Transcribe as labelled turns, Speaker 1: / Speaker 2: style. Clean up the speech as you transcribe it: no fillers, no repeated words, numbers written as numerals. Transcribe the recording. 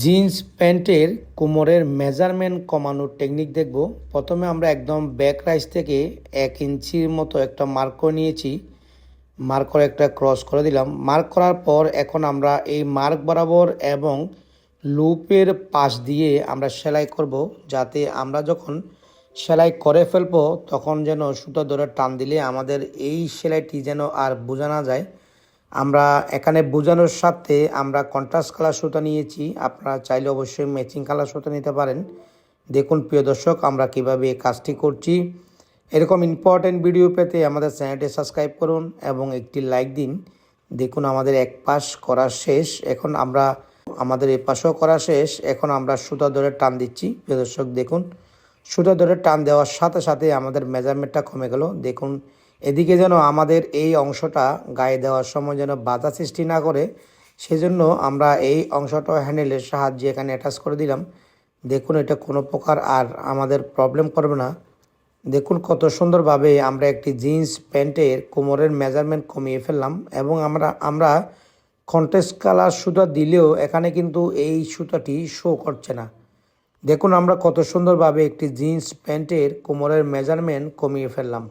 Speaker 1: Jeans প্যান্টের কোমরের measurement কমানোর টেকনিক দেখব। প্রথমে আমরা একদম ব্যাক রাইজ থেকে 1 ইঞ্চির মতো একটা মার্ক করে নিয়েছি। মার্ক করে একটা ক্রস করে দিলাম। মার্ক করার পর এখন আমরা এই মার্ক বরাবর এবং লুপের পাশ দিয়ে আমরা সেলাই করব, যাতে আমরা যখন সেলাই করে ফেলবো তখন যেন সুতো ধরে টান দিলে আমাদের এই সেলাইটি যেন আর বোঝা না যায়। আমরা এখানে বোঝানোর সাথে আমরা কন্ট্রাস্ট কালার সুতা নিয়েছি, আপনারা চাইলে অবশ্যই ম্যাচিং কালার সুতা নিতে পারেন। দেখুন প্রিয় দর্শক, আমরা কিভাবে এই কাজটি করছি। এরকম ইম্পর্টেন্ট ভিডিও পেতে আমাদের চ্যানেলটি সাবস্ক্রাইব করুন এবং একটি লাইক দিন। দেখুন আমাদের এক পাশ করা শেষ, এখন আমরা আমাদের এই পাশেও করা শেষ। এখন আমরা সুতা ধরে টান দিচ্ছি। প্রিয় দর্শক দেখুন, সুতা ধরে টান দেওয়ার সাথে সাথে আমাদের মেজারমেন্টটা কমে গেল। দেখুন এদিকে যেন আমাদের এই অংশটা গায়ে দেওয়ার সময় যেন বাধা সৃষ্টি না করে, সেজন্য আমরা এই অংশটা হ্যান্ডেলের সাহায্যে এখানে অ্যাটাচ করে দিলাম। দেখুন এটা কোনো প্রকার আর আমাদের প্রবলেম করবে না। দেখুন কত সুন্দরভাবে আমরা একটি জিন্স প্যান্টের কোমরের মেজারমেন্ট কমিয়ে ফেললাম। এবং আমরা কন্ট্রাস্ট কালার সুতা দিলেও এখানে কিন্তু এই সুতাটি শো করছে না। দেখুন আমরা কত সুন্দরভাবে একটি জিন্স প্যান্টের কোমরের মেজারমেন্ট কমিয়ে ফেললাম।